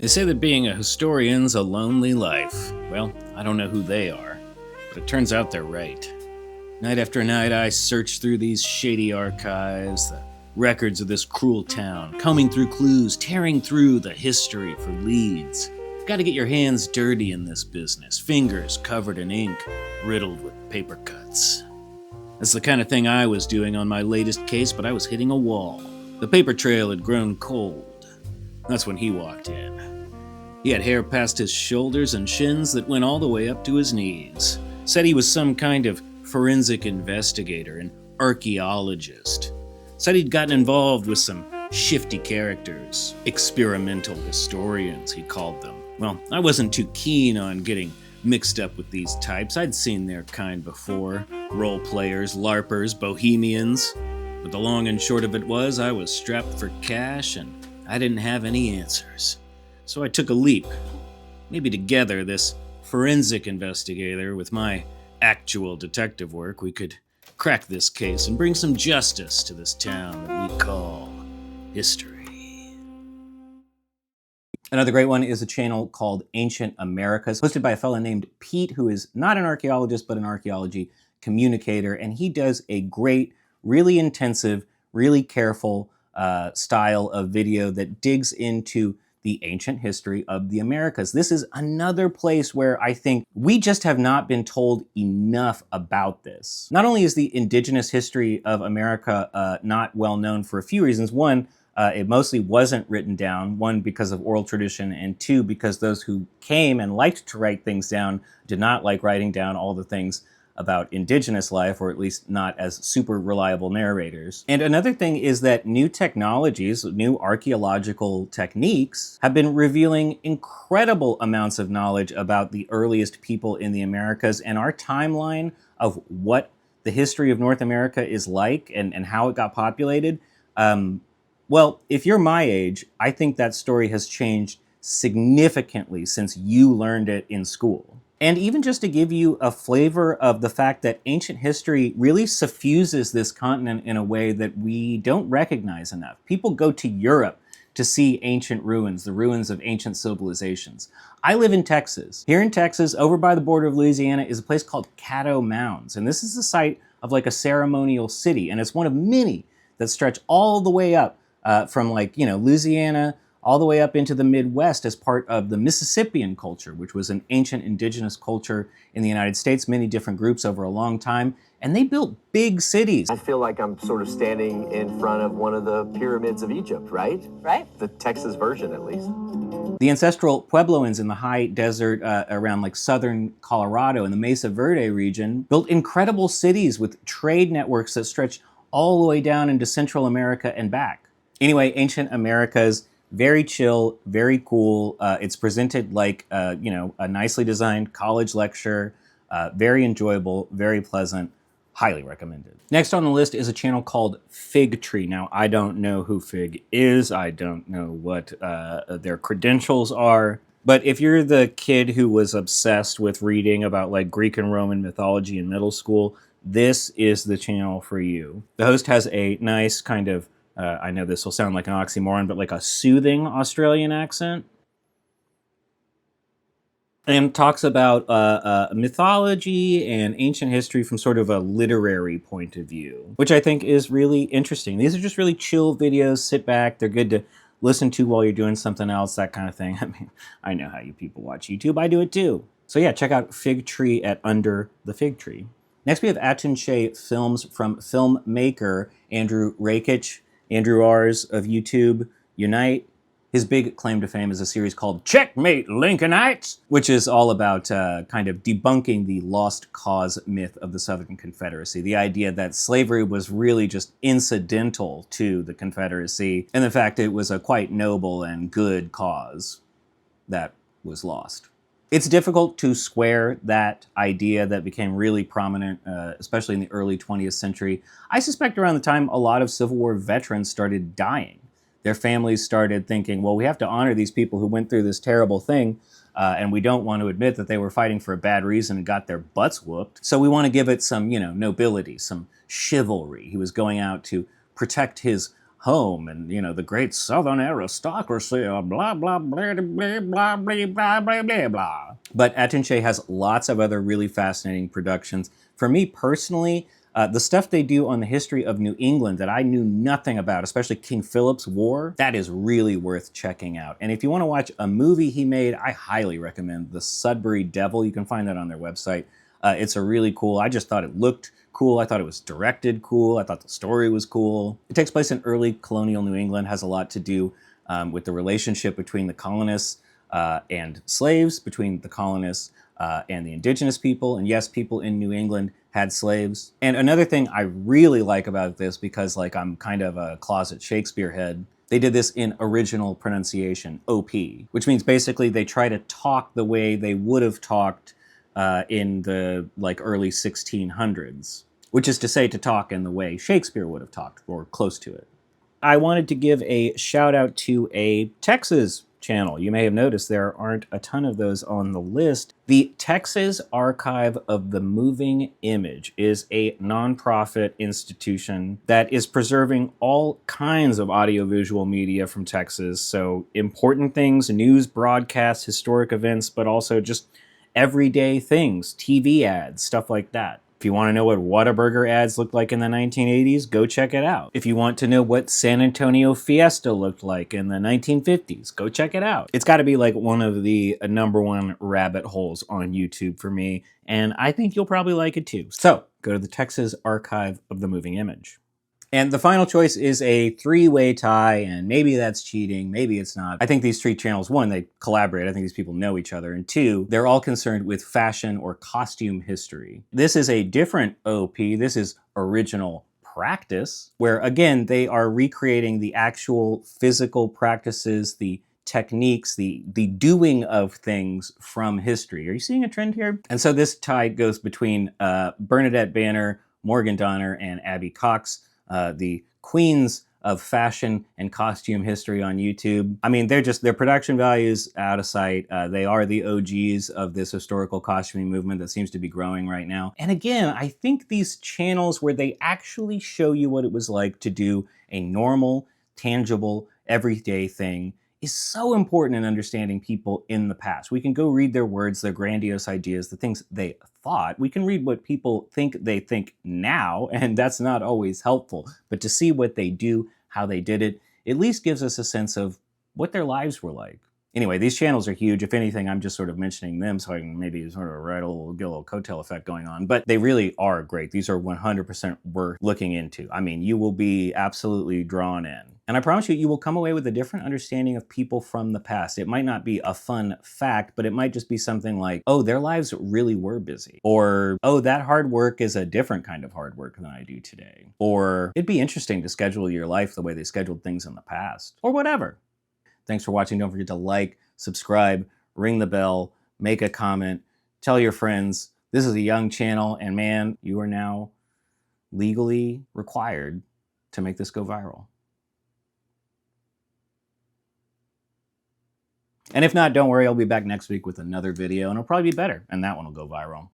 They say that being a historian's a lonely life. Well, I don't know who they are, but it turns out they're right. Night after night, I search through these shady archives, the records of this cruel town, combing through clues, tearing through the history for leads. Gotta get your hands dirty in this business, fingers covered in ink, riddled with paper cuts. That's the kind of thing I was doing on my latest case, but I was hitting a wall. The paper trail had grown cold. That's when he walked in. He had hair past his shoulders and shins that went all the way up to his knees. Said he was some kind of forensic investigator, an archaeologist. Said he'd gotten involved with some shifty characters, experimental historians, he called them. Well, I wasn't too keen on getting mixed up with these types. I'd seen their kind before. Role players, LARPers, bohemians. But the long and short of it was, I was strapped for cash and I didn't have any answers. So I took a leap. Maybe together, this forensic investigator with my actual detective work, we could crack this case and bring some justice to this town that we call history. Another great one is a channel called Ancient Americas, hosted by a fellow named Pete, who is not an archaeologist, but an archaeology communicator. And he does a great, really intensive, really careful style of video that digs into the ancient history of the Americas. This is another place where I think we just have not been told enough about this. Not only is the indigenous history of America not well known for a few reasons. One, it mostly wasn't written down. One, because of oral tradition, and two, because those who came and liked to write things down did not like writing down all the things about indigenous life, or at least not as super reliable narrators. And another thing is that new technologies, new archaeological techniques have been revealing incredible amounts of knowledge about the earliest people in the Americas, and our timeline of what the history of North America is like and how it got populated. Well, if you're my age, I think that story has changed significantly since you learned it in school. And even just to give you a flavor of the fact that ancient history really suffuses this continent in a way that we don't recognize enough. People go to Europe to see ancient ruins, the ruins of ancient civilizations. I live in Texas. Here in Texas, over by the border of Louisiana, is a place called Caddo Mounds. And this is the site of like a ceremonial city. And it's one of many that stretch all the way up from Louisiana, all the way up into the Midwest as part of the Mississippian culture, which was an ancient indigenous culture in the United States, many different groups over a long time, and they built big cities. I feel like I'm sort of standing in front of one of the pyramids of Egypt, right? Right. The Texas version, at least. The ancestral Puebloans in the high desert around like southern Colorado in the Mesa Verde region built incredible cities with trade networks that stretched all the way down into Central America and back. Anyway, Ancient Americas, very chill, very cool. It's presented like a nicely designed college lecture. Very enjoyable, very pleasant. Highly recommended. Next on the list is a channel called Fig Tree. Now, I don't know who Fig is. I don't know what their credentials are. But if you're the kid who was obsessed with reading about like Greek and Roman mythology in middle school, this is the channel for you. The host has a nice kind of I know this will sound like an oxymoron, but like a soothing Australian accent. And talks about mythology and ancient history from sort of a literary point of view, which I think is really interesting. These are just really chill videos. Sit back. They're good to listen to while you're doing something else, that kind of thing. I mean, I know how you people watch YouTube. I do it too. So yeah, check out Fig Tree at Under the Fig Tree. Next, we have Atun Shay films from filmmaker Andrew Rakich. Andrew R's of YouTube Unite. His big claim to fame is a series called Checkmate Lincolnites, which is all about kind of debunking the lost cause myth of the Southern Confederacy. The idea that slavery was really just incidental to the Confederacy, and the fact it was a quite noble and good cause that was lost. It's difficult to square that idea that became really prominent, especially in the early 20th century. I suspect around the time a lot of Civil War veterans started dying. Their families started thinking, well, we have to honor these people who went through this terrible thing, and we don't want to admit that they were fighting for a bad reason and got their butts whooped. So we want to give it some, nobility, some chivalry. He was going out to protect his home and, you know, the great Southern aristocracy of blah, blah, blah, blah, blah, blah, blah, blah, blah, blah. But Atun Shay has lots of other really fascinating productions. For me personally, the stuff they do on the history of New England that I knew nothing about, especially King Philip's War, that is really worth checking out. And if you want to watch a movie he made, I highly recommend The Sudbury Devil. You can find that on their website. It's a really cool, I just thought it looked cool. I thought it was directed cool. I thought the story was cool. It takes place in early colonial New England, has a lot to do with the relationship between the colonists and slaves, between the colonists and the indigenous people. And yes, people in New England had slaves. And another thing I really like about this, because like I'm kind of a closet Shakespeare head, they did this in original pronunciation, OP, which means basically they try to talk the way they would have talked in the like early 1600s, which is to say to talk in the way Shakespeare would have talked, or close to it. I wanted to give a shout out to a Texas channel. You may have noticed there aren't a ton of those on the list. The Texas Archive of the Moving Image is a nonprofit institution that is preserving all kinds of audiovisual media from Texas. So important things, news broadcasts, historic events, but also just everyday things, TV ads, stuff like that. If you want to know what Whataburger ads looked like in the 1980s, go check it out. If you want to know what San Antonio Fiesta looked like in the 1950s, go check it out. It's got to be like one of the #1 rabbit holes on YouTube for me, and I think you'll probably like it too. So go to the Texas Archive of the Moving Image. And the final choice is a three-way tie, and maybe that's cheating, maybe it's not. I think these three channels, one, they collaborate. I think these people know each other. And two, they're all concerned with fashion or costume history. This is a different OP. This is Original Practice, where again, they are recreating the actual physical practices, the techniques, the doing of things from history. Are you seeing a trend here? And so this tie goes between Bernadette Banner, Morgan Donner, and Abby Cox, the queens of fashion and costume history on YouTube. I mean, their production values out of sight. They are the OGs of this historical costuming movement that seems to be growing right now. And again, I think these channels where they actually show you what it was like to do a normal, tangible, everyday thing is so important in understanding people in the past. We can go read their words, their grandiose ideas, the things they thought. We can read what people think they think now, and that's not always helpful. But to see what they do, how they did it, at least gives us a sense of what their lives were like. Anyway, these channels are huge. If anything, I'm just sort of mentioning them so I can maybe sort of get a little coattail effect going on. But they really are great. These are 100% worth looking into. I mean, you will be absolutely drawn in. And I promise you, you will come away with a different understanding of people from the past. It might not be a fun fact, but it might just be something like, oh, their lives really were busy. Or, oh, that hard work is a different kind of hard work than I do today. Or, it'd be interesting to schedule your life the way they scheduled things in the past. Or whatever. Thanks for watching. Don't forget to like, subscribe, ring the bell, make a comment, tell your friends. This is a young channel, and man, you are now legally required to make this go viral. And if not, don't worry, I'll be back next week with another video, and it'll probably be better, and that one will go viral.